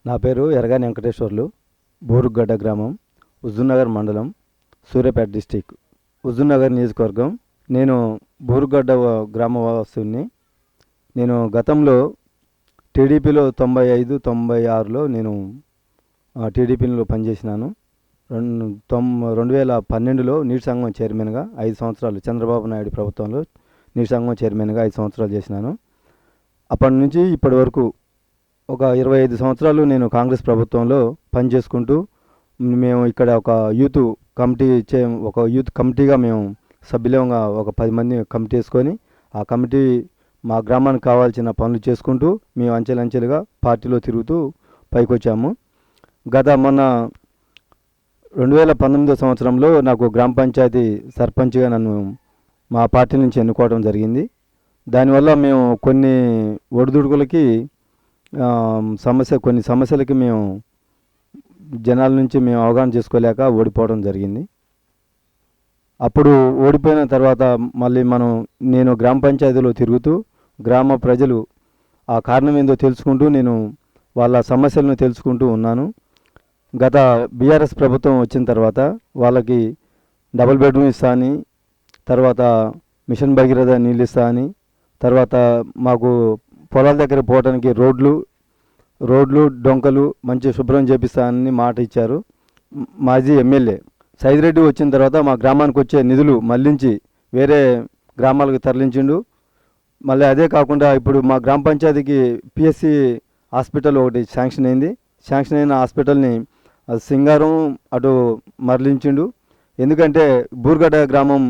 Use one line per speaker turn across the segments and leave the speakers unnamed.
నా పేరు ఎరగాని వెంకటేశ్వర్లు. బూరుగడ్డ గ్రామం, హుజూర్నగర్ మండలం, సూర్యాపేట డిస్టిక్, హుజూర్నగర్ నియోజకవర్గం. నేను బూరుగడ్డ గ్రామవాసుని. నేను గతంలో టీడీపీలో 95-96లో నేను టీడీపీలో పనిచేసినాను. 2012లో నీటి సంఘం చైర్మన్గా 5 సంవత్సరాలు, చంద్రబాబు నాయుడు ప్రభుత్వంలో నీటి సంఘం చైర్మన్గా 5 సంవత్సరాలు చేసినాను. అప్పటి నుంచి ఇప్పటి వరకు ఒక 25 సంవత్సరాలు నేను కాంగ్రెస్ ప్రభుత్వంలో పనిచేసుకుంటూ, మేము ఇక్కడ ఒక యూత్ కమిటీగా మేము సభ్యులంగా ఒక 10 మంది కమిటీ వేసుకొని, ఆ కమిటీ మా గ్రామానికి కావాల్సిన పనులు చేసుకుంటూ మేము అంచెలంచెలుగా పార్టీలో తిరుగుతూ పైకి వచ్చాము. మొన్న 2019 సంవత్సరంలో నాకు గ్రామ పంచాయతీ సర్పంచ్గా నన్ను మా పార్టీ నుంచి ఎన్నుకోవడం జరిగింది. దానివల్ల మేము కొన్ని ఒడిదుడుకులకి కొన్ని సమస్యలకి మేము జనాల నుంచి మేము అవగాహన చేసుకోలేక ఓడిపోవడం జరిగింది. అప్పుడు ఓడిపోయిన తర్వాత మళ్ళీ నేను గ్రామ పంచాయతీలో తిరుగుతూ గ్రామ ప్రజలు ఆ కారణం ఏందో తెలుసుకుంటూ నేను వాళ్ళ సమస్యలను తెలుసుకుంటూ ఉన్నాను. గత బీఆర్ఎస్ ప్రభుత్వం వచ్చిన తర్వాత వాళ్ళకి డబుల్ బెడ్రూమ్ ఇస్తా అని, తర్వాత మిషన్ భగీరథ నీళ్ళు ఇస్తా అని, తర్వాత మాకు పొలాల దగ్గర పోవడానికి రోడ్లు డొంకలు మంచి శుభ్రం చేపిస్తానని మాట ఇచ్చారు. మాజీ ఎమ్మెల్యే సైదిరెడ్డి వచ్చిన తర్వాత మా గ్రామానికి వచ్చే నిధులు మళ్లించి వేరే గ్రామాలకు తరలించిండు. మళ్ళీ అదే కాకుండా ఇప్పుడు మా గ్రామ పంచాయతీకి పిఎస్సి హాస్పిటల్ ఒకటి శాంక్షన్ అయింది. శాంక్షన్ అయిన హాస్పిటల్ని సింగారం అటు మరలించిండు. ఎందుకంటే బూరుగడ్డ గ్రామం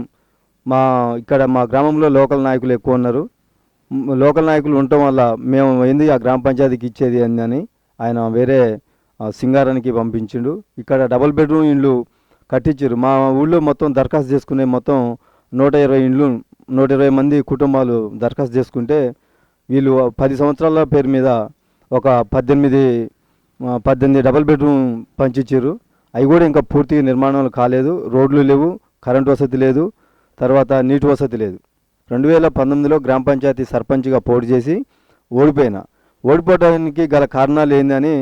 ఇక్కడ మా గ్రామంలో లోకల్ నాయకులు ఎక్కువ ఉన్నారు. లోకల్ నాయకులు ఉండటం వల్ల మేము ఆ గ్రామ పంచాయతీకి ఇచ్చేది అని ఆయన వేరే సింగారానికి పంపించిండు. ఇక్కడ డబుల్ బెడ్రూమ్ ఇండ్లు కట్టించారు. మా ఊళ్ళో మొత్తం దరఖాస్తు చేసుకునే మొత్తం 120 మంది కుటుంబాలు దరఖాస్తు చేసుకుంటే వీళ్ళు 10 సంవత్సరాల పేరు మీద ఒక 18 డబుల్ బెడ్రూమ్ పంచిచ్చారు. అవి కూడా ఇంకా పూర్తిగా నిర్మాణాలు కాలేదు. రోడ్లు లేవు, కరెంటు వసతి లేదు, తర్వాత నీటి వసతి లేదు. 2019లో గ్రామ పంచాయతీ సర్పంచ్గా పోటీ చేసి ఓడిపోవడానికి గల కారణాలు ఏందని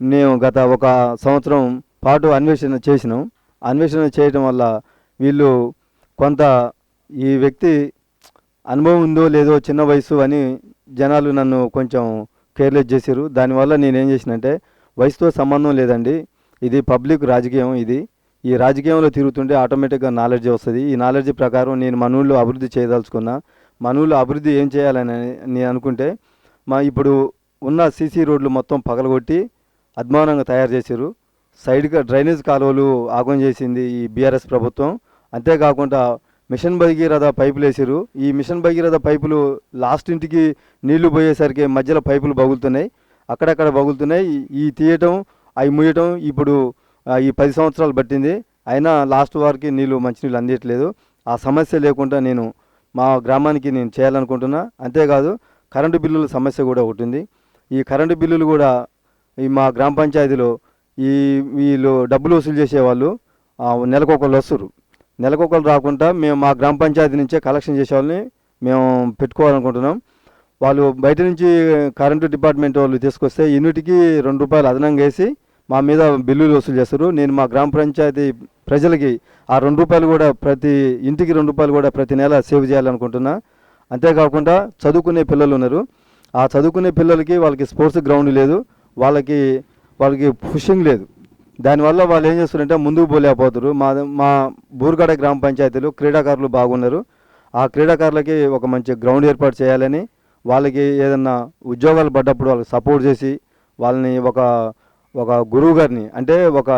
మేము గత ఒక సంవత్సరం పాటు అన్వేషణ చేసినాం. అన్వేషణ చేయడం వల్ల వీళ్ళు కొంత ఈ వ్యక్తి అనుభవం ఉందో లేదో, చిన్న వయసు అని జనాలు నన్ను కొంచెం కేర్లెస్ చేశారు. దానివల్ల నేనేం చేసినంటే, వయసుతో సంబంధం లేదండి, ఇది పబ్లిక్ రాజకీయం, ఈ రాజకీయంలో తిరుగుతుంటే ఆటోమేటిక్గా నాలెడ్జ్ వస్తుంది. ఈ నాలెడ్జ్ ప్రకారం నేను మన ఊళ్ళో అభివృద్ధి చేయదలుచుకున్నా. మన ఊళ్ళో అభివృద్ధి ఏం చేయాలని నేను అనుకుంటే, ఇప్పుడు ఉన్న సీసీ రోడ్లు మొత్తం పగలగొట్టి అద్మానంగా తయారు చేశారు. సైడ్గా డ్రైనేజ్ కాలువలు ఆగం చేసింది ఈ బీఆర్ఎస్ ప్రభుత్వం. అంతేకాకుండా మిషన్ భగీరథ పైపులు వేసారు. ఈ మిషన్ భగీరథ పైపులు లాస్ట్ ఇంటికి నీళ్లు పోయేసరికి మధ్యలో పైపులు బగులుతున్నాయి, అక్కడక్కడ బగులుతున్నాయి. ఈ తీయటం అవి ముయ్యటం ఇప్పుడు ఈ 10 సంవత్సరాలు పట్టింది. అయినా లాస్ట్ వారికి మంచినీళ్ళు అందియట్లేదు. ఆ సమస్య లేకుండా నేను మా గ్రామానికి నేను చేయాలనుకుంటున్నా. అంతేకాదు కరెంటు బిల్లుల సమస్య కూడా ఒకటి ఉంది. ఈ కరెంటు బిల్లులు కూడా మా గ్రామ పంచాయతీలో వీళ్ళు డబ్బులు వసూలు చేసేవాళ్ళు నెలకొకళ్ళు వస్తారు. నెలకొకళ్ళు రాకుండా మేము మా గ్రామ పంచాయతీ నుంచే కలెక్షన్ చేసేవాళ్ళని మేము పెట్టుకోవాలనుకుంటున్నాం. వాళ్ళు బయట నుంచి కరెంటు డిపార్ట్మెంట్ వాళ్ళు తీసుకొస్తే యూనిట్కి ₹2 అదనంగా వేసి మా మీద బిల్లులు వసూలు చేస్తారు. నేను మా గ్రామ పంచాయతీ ప్రజలకి ఆ ₹2 కూడా ప్రతి ఇంటికి ₹2 కూడా ప్రతి నెల సేవ్ చేయాలనుకుంటున్నా. అంతేకాకుండా చదువుకునే పిల్లలు ఉన్నారు. ఆ చదువుకునే పిల్లలకి వాళ్ళకి స్పోర్ట్స్ గ్రౌండ్ లేదు, వాళ్ళకి పుషింగ్ లేదు. దానివల్ల వాళ్ళు ఏం చేస్తారంటే ముందుకు పోలేకపోతారు. మా బూరుగడ్డ గ్రామ పంచాయతీలో క్రీడాకారులు బాగున్నారు. ఆ క్రీడాకారులకి ఒక మంచి గ్రౌండ్ ఏర్పాటు చేయాలని, వాళ్ళకి ఏదన్నా ఉద్యోగాలు పడ్డప్పుడు వాళ్ళకి సపోర్ట్ చేసి వాళ్ళని ఒక గురువు గారిని, అంటే ఒక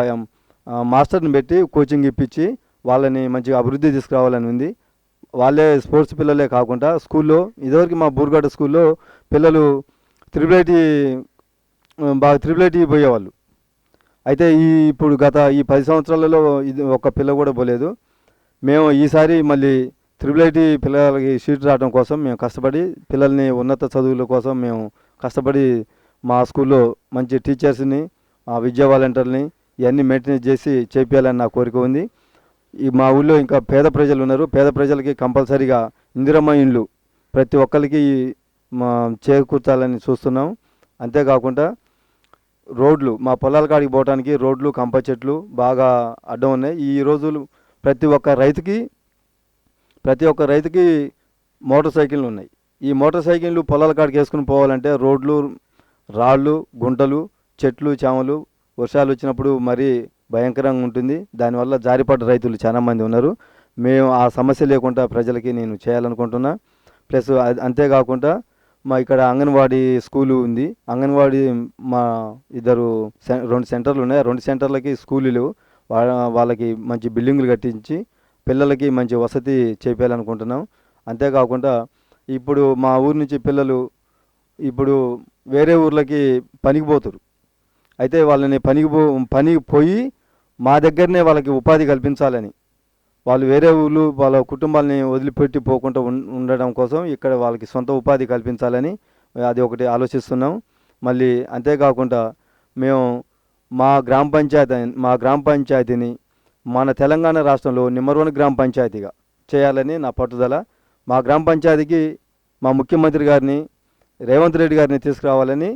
మాస్టర్ని పెట్టి కోచింగ్ ఇప్పించి వాళ్ళని మంచిగా అభివృద్ధి తీసుకురావాలని ఉంది. వాళ్ళే స్పోర్ట్స్ పిల్లలే కాకుండా స్కూల్లో ఇదివరకు మా బూరుగడ్డ స్కూల్లో పిల్లలు త్రిబుల్ ఐటీ పోయేవాళ్ళు. అయితే ఇప్పుడు గత 10 సంవత్సరాలలో ఇది ఒక పిల్ల కూడా పోలేదు. మేము ఈసారి మళ్ళీ త్రిబుల్ ఐటీ పిల్లలకి సీట్ రావడం కోసం మేము కష్టపడి, పిల్లల్ని ఉన్నత చదువుల కోసం మేము కష్టపడి మా స్కూల్లో మంచి టీచర్స్ని, విద్యా వాలంటీర్ని ఇవన్నీ మెయింటెనెన్స్ చేసి చేపించాలని నా కోరిక ఉంది. మా ఊళ్ళో ఇంకా పేద ప్రజలు ఉన్నారు. పేద ప్రజలకి కంపల్సరీగా ఇందిరమ్మ ఇండ్లు ప్రతి ఒక్కరికి చేకూర్చాలని చూస్తున్నాం. అంతేకాకుండా రోడ్లు మా పొలాల కాడికి పోవడానికి రోడ్లు కంప చెట్లు బాగా అడ్డం ఉన్నాయి. ఈ రోజులు ప్రతి ఒక్క రైతుకి మోటార్ సైకిళ్ళు ఉన్నాయి. ఈ మోటార్ సైకిళ్ళు పొలాల కాడికి వేసుకుని పోవాలంటే రోడ్లు, రాళ్ళు, గుంటలు, చెట్లు, చేమలు వర్షాలు వచ్చినప్పుడు మరీ భయంకరంగా ఉంటుంది. దానివల్ల జారిపడ్డ రైతులు చాలామంది ఉన్నారు. మేము ఆ సమస్య లేకుండా ప్రజలకి నేను చేయాలనుకుంటున్నా. ప్లస్ అంతేకాకుండా మా ఇక్కడ అంగన్వాడీ స్కూలు ఉంది. అంగన్వాడీ మా రెండు సెంటర్లు ఉన్నాయి. 2 సెంటర్లకి స్కూలు లేవు. వాళ్ళకి మంచి బిల్డింగులు కట్టించి పిల్లలకి మంచి వసతి చేయాలనుకుంటున్నాం. అంతేకాకుండా ఇప్పుడు మా ఊరు నుంచి పిల్లలు ఇప్పుడు వేరే ఊర్లకి పనికి పోతారు. అయితే వాళ్ళని పనికి పోయి మా దగ్గరనే వాళ్ళకి ఉపాధి కల్పించాలని, వాళ్ళు వేరే ఊళ్ళు వాళ్ళ కుటుంబాలని వదిలిపెట్టి పోకుండా ఉండడం కోసం ఇక్కడ వాళ్ళకి సొంత ఉపాధి కల్పించాలని అది ఒకటి ఆలోచిస్తున్నాం. మళ్ళీ అంతేకాకుండా మేము మా గ్రామ పంచాయతీని మన తెలంగాణ రాష్ట్రంలో నెంబర్ 1 గ్రామ పంచాయతీగా చేయాలని నా పట్టుదల. మా గ్రామ పంచాయతీకి మా ముఖ్యమంత్రి గారిని రేవంత్ రెడ్డి గారిని తీసుకురావాలని,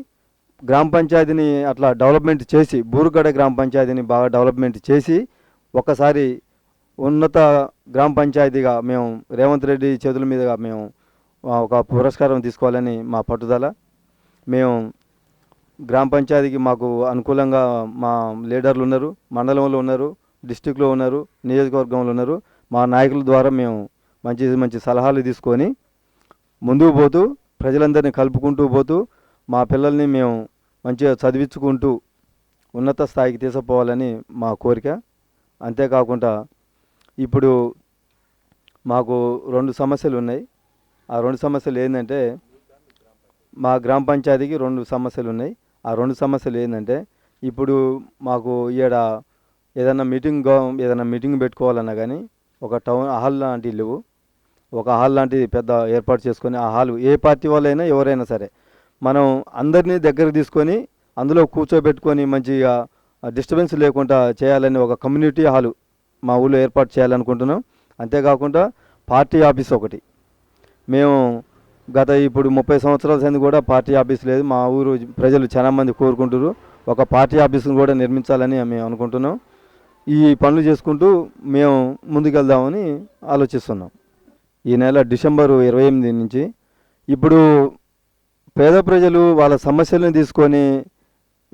గ్రామ పంచాయతీని అట్లా డెవలప్మెంట్ చేసి బూరుగడ గ్రామ పంచాయతీని బాగా డెవలప్మెంట్ చేసి ఒక్కసారి ఉన్నత గ్రామ పంచాయతీగా మేము రేవంత్ రెడ్డి చేతుల మీదుగా మేము ఒక పురస్కారం తీసుకోవాలని మా పట్టుదల. మేము గ్రామ పంచాయతీకి మాకు అనుకూలంగా మా లీడర్లు ఉన్నారు, మండలంలో ఉన్నారు, డిస్టిక్లో ఉన్నారు, నియోజకవర్గంలో ఉన్నారు. మా నాయకుల ద్వారా మేము మంచి మంచి సలహాలు తీసుకొని ముందుకు పోతూ ప్రజలందరినీ కలుపుకుంటూ పోతూ మా పిల్లల్ని మేము మంచిగా చదివించుకుంటూ ఉన్నత స్థాయికి తీసుకుపోవాలని మా కోరిక. అంతేకాకుండా ఇప్పుడు మాకు 2 సమస్యలు ఉన్నాయి. ఆ 2 సమస్యలు ఏంటంటే మా గ్రామ పంచాయతీకి 2 సమస్యలు ఉన్నాయి. ఆ 2 సమస్యలు ఏంటంటే ఇప్పుడు మాకు ఈడ ఏదైనా మీటింగ్ పెట్టుకోవాలన్నా కానీ ఒక టౌన్ హాల్ లాంటివి లేవు. ఒక హాల్ లాంటిది పెద్ద ఏర్పాటు చేసుకొని ఆ హాలు ఏ పార్టీ వాళ్ళైనా ఎవరైనా సరే మనం అందరినీ దగ్గర తీసుకొని అందులో కూర్చోబెట్టుకొని మంచిగా డిస్టర్బెన్స్ లేకుండా చేయాలని ఒక కమ్యూనిటీ హాలు మా ఊళ్ళో ఏర్పాటు చేయాలనుకుంటున్నాం. అంతేకాకుండా పార్టీ ఆఫీస్ ఒకటి మేము ఇప్పుడు 30 సంవత్సరాల సంది కూడా పార్టీ ఆఫీస్ లేదు. మా ఊరు ప్రజలు చాలామంది కోరుకుంటారు ఒక పార్టీ ఆఫీసును కూడా నిర్మించాలని మేము అనుకుంటున్నాం. ఈ పనులు చేసుకుంటూ మేము ముందుకెళ్దామని ఆలోచిస్తున్నాం. ఈ నెల డిసెంబర్ 28 నుంచి ఇప్పుడు పేద ప్రజలు వాళ్ళ సమస్యలను తీసుకొని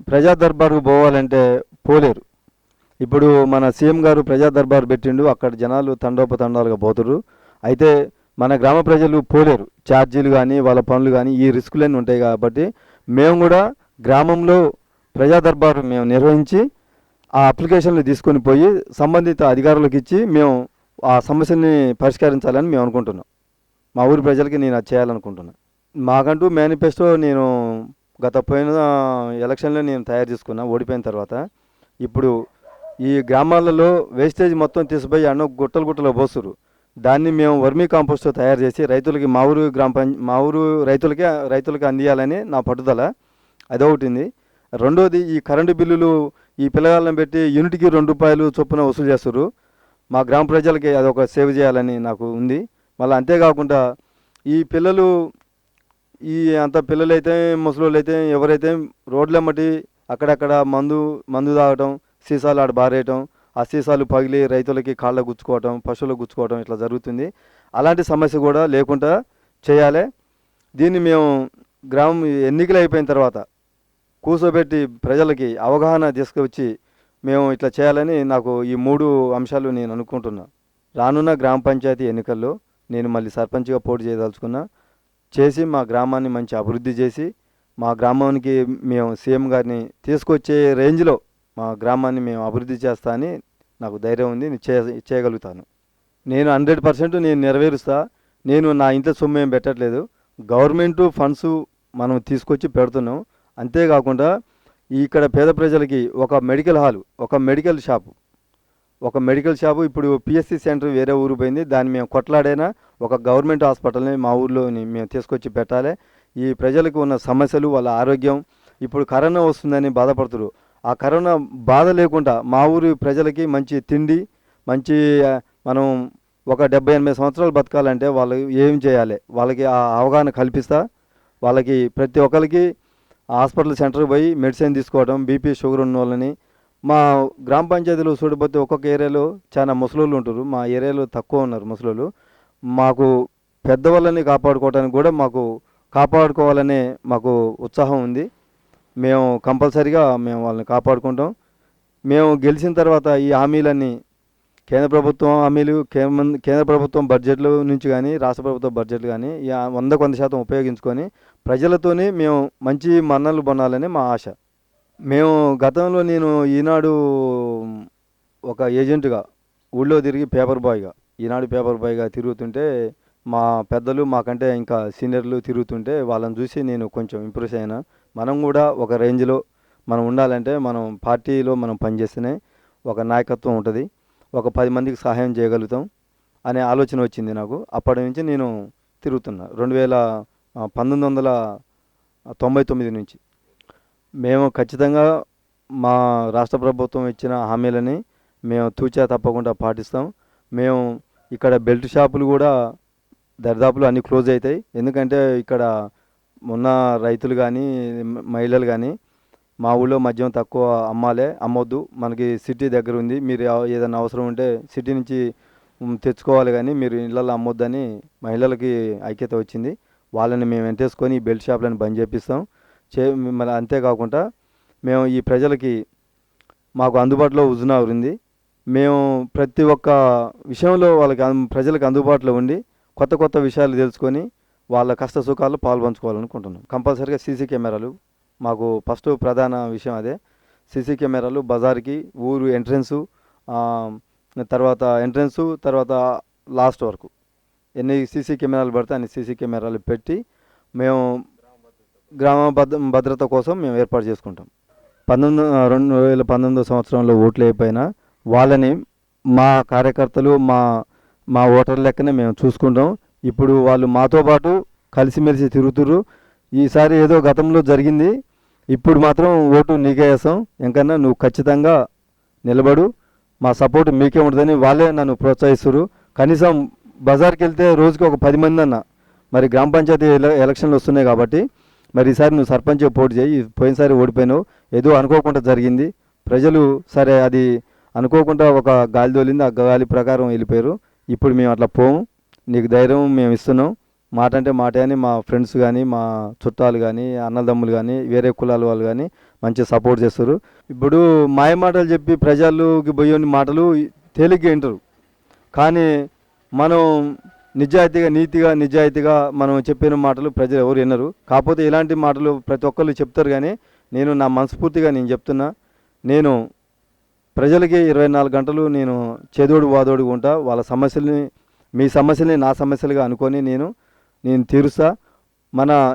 ప్రజా దర్బారుకు పోవాలంటే పోలేరు. ఇప్పుడు మన సీఎం గారు ప్రజా దర్బారు పెట్టిండు, అక్కడ జనాలు తండోపతండాలుగా పోతురు. అయితే మన గ్రామ ప్రజలు పోలేరు. ఛార్జీలు కానీ వాళ్ళ పనులు కానీ ఈ రిస్కులన్నీ ఉంటాయి. కాబట్టి మేము కూడా గ్రామంలో ప్రజా దర్బారు మేము నిర్వహించి ఆ అప్లికేషన్లు తీసుకొని పోయి సంబంధిత అధికారులకు ఇచ్చి మేము ఆ సమస్యని పరిష్కరించాలని మేము అనుకుంటున్నాం. మా ఊరి ప్రజలకి నేను అది చేయాలనుకుంటున్నాను. మాకంటూ మేనిఫెస్టో నేను పోయిన ఎలక్షన్లో నేను తయారు చేసుకున్నా ఓడిపోయిన తర్వాత. ఇప్పుడు ఈ గ్రామాలలో వేస్టేజ్ మొత్తం తీసిపోయి గుట్టలు పోస్తురు. దాన్ని మేము వర్మీ కాంపోస్ట్ తయారు చేసి రైతులకి మా ఊరు రైతులకి అందియాలని నా పట్టుదల. అదొకటింది. రెండోది ఈ కరెంటు బిల్లులు ఈ పిల్లగాళ్ళని పెట్టి యూనిట్కి ₹2 చొప్పున వసూలు చేస్తారు. మా గ్రామ ప్రజలకి అదొక సేవ్ చేయాలని నాకు ఉంది. మళ్ళీ అంతేకాకుండా ఈ పిల్లలు పిల్లలైతే ముసలోళ్ళు అయితే ఎవరైతే రోడ్లమ్మటి అక్కడక్కడ మందు తాగటం, సీసాలు ఆడ బారేయటం, ఆ సీసాలు పగిలి రైతులకి కాళ్ళ గుచ్చుకోవటం, పశువులకు గుచ్చుకోవటం ఇట్లా జరుగుతుంది. అలాంటి సమస్య కూడా లేకుండా చేయాలి. దీన్ని మేము గ్రామం ఎన్నికలు అయిపోయిన తర్వాత కూర్చోబెట్టి ప్రజలకి అవగాహన తీసుకువచ్చి మేము ఇట్లా చేయాలని నాకు ఈ 3 అంశాలు నేను అనుకుంటున్నా. రానున్న గ్రామ పంచాయతీ ఎన్నికల్లో నేను మళ్ళీ సర్పంచ్గా పోటీ చేయదలుచుకున్నా. చేసి మా గ్రామాన్ని మంచి అభివృద్ధి చేసి మా గ్రామానికి మేము సీఎం గారిని తీసుకొచ్చే రేంజ్లో మా గ్రామాన్ని మేము అభివృద్ధి చేస్తా అని నాకు ధైర్యం ఉంది. చేయగలుగుతాను. నేను 100% నేను నెరవేరుస్తా. నేను నా ఇంట్లో సొమ్ము ఏం పెట్టట్లేదు. గవర్నమెంట్ ఫండ్స్ మనం తీసుకొచ్చి పెడుతున్నాం. అంతేకాకుండా ఇక్కడ పేద ప్రజలకి ఒక మెడికల్ హాలు, ఒక మెడికల్ షాపు ఇప్పుడు పిఎస్సి సెంటర్ వేరే ఊరు పోయింది. దాన్ని మేము కొట్లాడైనా ఒక గవర్నమెంట్ హాస్పిటల్ని మా ఊర్లోని మేము తీసుకొచ్చి పెట్టాలి. ఈ ప్రజలకు ఉన్న సమస్యలు, వాళ్ళ ఆరోగ్యం, ఇప్పుడు కరోనా వస్తుందని బాధపడుతున్నారు. ఆ కరోనా బాధ లేకుండా మా ఊరి ప్రజలకి మంచి తిండి, మంచి మనం ఒక 70-80 సంవత్సరాలు బతకాలంటే వాళ్ళు ఏం చేయాలి, వాళ్ళకి ఆ అవగాహన కల్పిస్తా. వాళ్ళకి ప్రతి ఒక్కరికి హాస్పిటల్ సెంటర్కి పోయి మెడిసిన్ తీసుకోవడం, బీపీ షుగర్ ఉన్న వాళ్ళని మా గ్రామ పంచాయతీలో చూడబోతే ఒక్కొక్క ఏరియాలో చాలా ముసలోళ్ళు ఉంటారు. మా ఏరియాలో తక్కువ ఉన్నారు ముసలోళ్ళు. మాకు పెద్దవాళ్ళని కాపాడుకోవడానికి కూడా కాపాడుకోవాలనే మాకు ఉత్సాహం ఉంది. మేము కంపల్సరీగా వాళ్ళని కాపాడుకుంటాం. మేము గెలిచిన తర్వాత ఈ హామీలన్నీ కేంద్ర ప్రభుత్వం హామీలు, కేంద్ర ప్రభుత్వం బడ్జెట్లు నుంచి కానీ, రాష్ట్ర ప్రభుత్వ బడ్జెట్లు కానీ 100% ఉపయోగించుకొని ప్రజలతోనే మేము మంచి మన్ననలు పొందాలని మా ఆశ. మేము గతంలో నేను ఈనాడు ఒక ఏజెంట్గా ఊళ్ళో తిరిగి ఈనాడు పేపర్ బాయ్గా తిరుగుతుంటే మా పెద్దలు మాకంటే ఇంకా సీనియర్లు తిరుగుతుంటే వాళ్ళని చూసి నేను కొంచెం ఇంప్రెస్ అయినా. మనం కూడా ఒక రేంజ్లో మనం ఉండాలంటే మనం పార్టీలో మనం పనిచేస్తేనే ఒక నాయకత్వం ఉంటుంది, ఒక 10 మందికి సహాయం చేయగలుగుతాం అనే ఆలోచన వచ్చింది నాకు. అప్పటి నుంచి నేను తిరుగుతున్నా 1999 నుంచి. మేము ఖచ్చితంగా మా రాష్ట్ర ప్రభుత్వం ఇచ్చిన హామీలని మేము తూచా తప్పకుండా పాటిస్తాం. మేము ఇక్కడ బెల్ట్ షాపులు కూడా దరిదాపులు అన్నీ క్లోజ్ అవుతాయి. ఎందుకంటే ఇక్కడ ఉన్న రైతులు కానీ మహిళలు కానీ మా ఊళ్ళో మద్యం తక్కువ అమ్మొద్దు, మనకి సిటీ దగ్గర ఉంది, మీరు ఏదైనా అవసరం ఉంటే సిటీ నుంచి తెచ్చుకోవాలి కానీ మీరు ఇళ్ళల్లో అమ్మొద్దని మహిళలకి ఐక్యత వచ్చింది. వాళ్ళని మేము వెంటేసుకొని ఈ బెల్ట్ షాపులను బంద్ చేపిస్తాం. మళ్ళీ అంతేకాకుండా మేము ఈ ప్రజలకి మాకు అందుబాటులో హుజునగర్ ఉంది. మేము ప్రతి ఒక్క విషయంలో ప్రజలకు అందుబాటులో ఉండి కొత్త కొత్త విషయాలు తెలుసుకొని వాళ్ళ కష్ట సుఖాలు పాల్పంచుకోవాలనుకుంటున్నాం. కంపల్సరీగా సీసీ కెమెరాలు మాకు ఫస్ట్ ప్రధాన విషయం అదే. సీసీ కెమెరాలు బజార్కి, ఊరు ఎంట్రెన్సు, తర్వాత లాస్ట్ వరకు ఎన్ని సీసీ కెమెరాలు పడితే అన్ని సీసీ కెమెరాలు పెట్టి మేము గ్రామ భద్రత కోసం మేము ఏర్పాటు చేసుకుంటాం. 2019 సంవత్సరంలో ఓట్లు అయిపోయినా వాళ్ళని మా కార్యకర్తలు మా ఓటర్ లెక్కనే మేము చూసుకుంటాం. ఇప్పుడు వాళ్ళు మాతో పాటు కలిసిమెలిసి తిరుగుతుర్రు. ఈసారి ఏదో గతంలో జరిగింది, ఇప్పుడు మాత్రం ఓటు నీకే వేస్తాం, ఇంకన్నా నువ్వు ఖచ్చితంగా నిలబడు, మా సపోర్ట్ మీకే ఉంటుందని వాళ్ళే నన్ను ప్రోత్సహిస్తున్నారు. కనీసం బజార్కి వెళ్తే రోజుకి ఒక 10 మంది అన్న. మరి గ్రామ పంచాయతీ ఎలక్షన్లు వస్తున్నాయి కాబట్టి మరి ఈసారి నువ్వు సర్పంచ్ పోటీ చేయి, పోయినసారి ఓడిపోయినావు, ఏదో అనుకోకుండా జరిగింది, ప్రజలు సరే అది అనుకోకుండా ఒక గాలి తోలింది, ఆ గాలి ప్రకారం వెళ్ళిపోయారు, ఇప్పుడు మేము అట్లా పోము, నీకు ధైర్యం మేము ఇస్తున్నాం, మాట అంటే మాట అని మా ఫ్రెండ్స్ కానీ మా చుట్టాలు కానీ అన్నదమ్ములు కానీ వేరే కులాల వాళ్ళు కానీ మంచి సపోర్ట్ చేస్తారు. ఇప్పుడు మాయ మాటలు చెప్పి ప్రజల్లోకి పోయే మాటలు తేలిగ్గా వింటారు, కానీ మనం నిజాయితీగా మనం చెప్పిన మాటలు ప్రజలు ఎవరు వినరు. కాకపోతే ఇలాంటి మాటలు ప్రతి ఒక్కళ్ళు చెప్తారు, కానీ నేను నా మనస్ఫూర్తిగా నేను చెప్తున్నా, నేను ప్రజలకి 24 గంటలు నేను చేదోడు వాదోడు ఉంటా. వాళ్ళ సమస్యల్ని మీ సమస్యల్ని నా సమస్యలుగా అనుకొని నేను తీరుస్తా.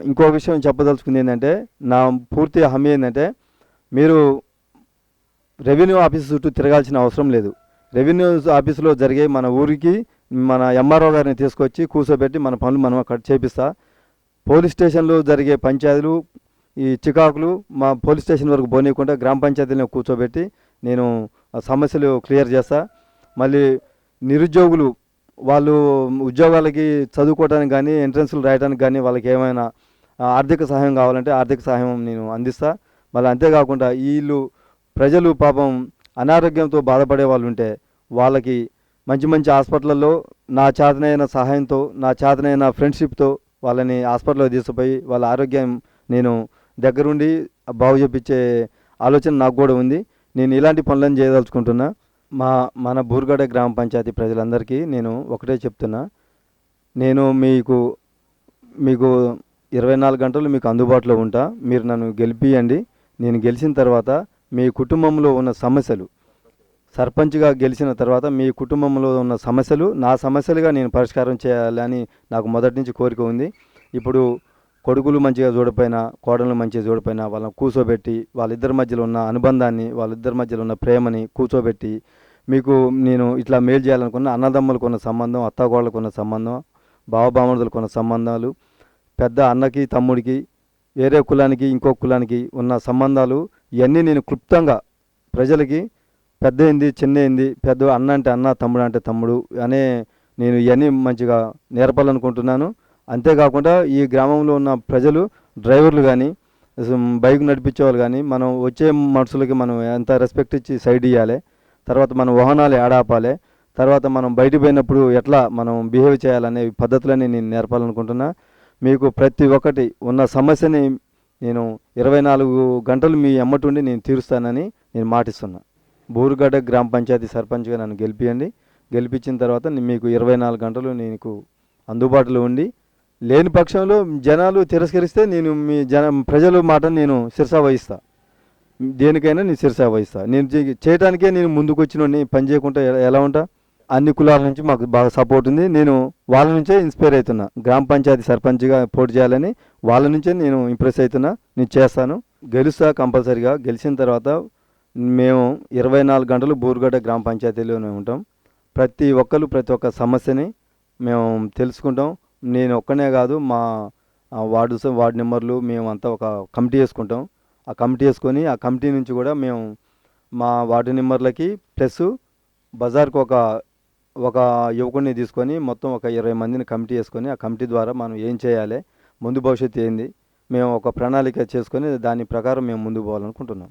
ఇంకో విషయం చెప్పదలుచుకుంది ఏంటంటే, నా పూర్తి హామీ ఏంటంటే, మీరు రెవెన్యూ ఆఫీస్ చుట్టూ తిరగాల్సిన అవసరం లేదు. రెవెన్యూ ఆఫీసులో జరిగే మన ఊరికి మన ఎంఆర్ఓ గారిని తీసుకొచ్చి కూర్చోబెట్టి మన పనులు మనం అక్కడ చేపిస్తా. పోలీస్ స్టేషన్లో జరిగే పంచాయతీలు ఈ చికాకులు మా పోలీస్ స్టేషన్ వరకు పోనీయకుండా గ్రామ పంచాయతీలను కూర్చోబెట్టి నేను సమస్యలు క్లియర్ చేస్తా. మళ్ళీ నిరుద్యోగులు వాళ్ళు ఉద్యోగాలకి చదువుకోవడానికి కానీ ఎంట్రన్స్లు రాయడానికి కానీ వాళ్ళకి ఏమైనా ఆర్థిక సహాయం కావాలంటే ఆర్థిక సహాయం నేను అందిస్తా. మళ్ళీ అంతేకాకుండా ప్రజలు పాపం అనారోగ్యంతో బాధపడే వాళ్ళు ఉంటే వాళ్ళకి మంచి హాస్పిటల్లో నా చేతనైన సహాయంతో, నా చేతనైన ఫ్రెండ్షిప్తో వాళ్ళని హాస్పిటల్లో తీసుకుపోయి వాళ్ళ ఆరోగ్యం నేను దగ్గరుండి బాగు చేపించే ఆలోచన నాకు కూడా ఉంది. నేను ఇలాంటి పనులను చేయదలుచుకుంటున్నా. మన బూర్గడ గ్రామ పంచాయతీ ప్రజలందరికీ నేను ఒకటే చెప్తున్నా, నేను మీకు 24 గంటలు మీకు అందుబాటులో ఉంటా. మీరు నన్ను గెలిపియండి. నేను గెలిచిన తర్వాత మీ కుటుంబంలో ఉన్న సమస్యలు, సర్పంచ్గా గెలిచిన తర్వాత మీ కుటుంబంలో ఉన్న సమస్యలు నా సమస్యలుగా నేను పరిష్కారం చేయాలని నాకు మొదటి నుంచి కోరిక ఉంది. ఇప్పుడు కొడుకులు మంచిగా చూడపోయినా, కోడళ్ళు మంచిగా చూడపోయినా వాళ్ళని కూర్చోబెట్టి వాళ్ళిద్దరి మధ్యలో ఉన్న అనుబంధాన్ని, వాళ్ళిద్దరి మధ్యలో ఉన్న ప్రేమని కూర్చోబెట్టి మీకు నేను ఇట్లా మేలు చేయాలనుకున్న అన్నదమ్ములకు ఉన్న సంబంధం, అత్తగోళ్ళకు ఉన్న సంబంధం, బావబామరుదులకు ఉన్న సంబంధాలు, పెద్ద అన్నకి తమ్ముడికి వేరే కులానికి ఇంకో కులానికి ఉన్న సంబంధాలు ఇవన్నీ నేను క్లుప్తంగా ప్రజలకి పెద్ద ఏంది చిన్న ఏంది, పెద్ద అన్న అంటే అన్న, తమ్ముడు అంటే తమ్ముడు నేను ఇవన్నీ మంచిగా నేర్పాలనుకుంటున్నాను. అంతేకాకుండా ఈ గ్రామంలో ఉన్న ప్రజలు డ్రైవర్లు కానీ బైక్ నడిపించేవాళ్ళు కానీ మనం వచ్చే మనుషులకి మనం ఎంత రెస్పెక్ట్ ఇచ్చి సైడ్ ఇవ్వాలి, తర్వాత మన వాహనాలు ఏడాపాలి, తర్వాత మనం బయటికి పోయినప్పుడు ఎట్లా మనం బిహేవ్ చేయాలనే పద్ధతులని నేను నేర్పాలనుకుంటున్నా. మీకు ప్రతి ఒక్కటి ఉన్న సమస్యని నేను 24 గంటలు మీ ఎమ్మటుండి నేను తీరుస్తానని నేను మాటిస్తున్నా. బూరుగడ్డ గ్రామ పంచాయతీ సర్పంచ్గా నన్ను గెలిపియండి. గెలిపించిన తర్వాత మీకు 24 గంటలు నీకు అందుబాటులో ఉండి, లేని పక్షంలో జనాలు తిరస్కరిస్తే నేను మీ ప్రజల మాటను నేను శిరసా వహిస్తా. దేనికైనా నేను శిరసా వహిస్తా. నేను చేయడానికే నేను ముందుకు వచ్చినోడిని, పని చేయకుండా ఎలా ఉంటా? అన్ని కులాల నుంచి మాకు బాగా సపోర్ట్ ఉంది. నేను వాళ్ళ నుంచే ఇన్స్పైర్ అవుతున్నా. గ్రామ పంచాయతీ సర్పంచ్గా పోటీ చేయాలని వాళ్ళ నుంచే నేను ఇంప్రెస్ అవుతున్నా. నేను చేస్తాను, గెలుస్తా కంపల్సరీగా. గెలిచిన తర్వాత మేము 24 గంటలు బూరుగడ్డ గ్రామ పంచాయతీలోనే ఉంటాం. ప్రతి ఒక్క సమస్యని మేము తెలుసుకుంటాం. నేను ఒక్కనే కాదు, మా వార్డు నెంబర్లు మేమంతా ఒక కమిటీ వేసుకుంటాం. ఆ కమిటీ వేసుకొని ఆ కమిటీ నుంచి కూడా మేము మా వార్డు నెంబర్లకి ప్లస్ బజార్కు ఒక యువకుడిని తీసుకొని మొత్తం ఒక 20 మందిని కమిటీ వేసుకొని ఆ కమిటీ ద్వారా మనం ఏం చేయాలి, ముందు భవిష్యత్తు ఏంది, మేము ఒక ప్రణాళిక చేసుకొని దాని ప్రకారం మేము ముందుకు పోవాలనుకుంటున్నాం.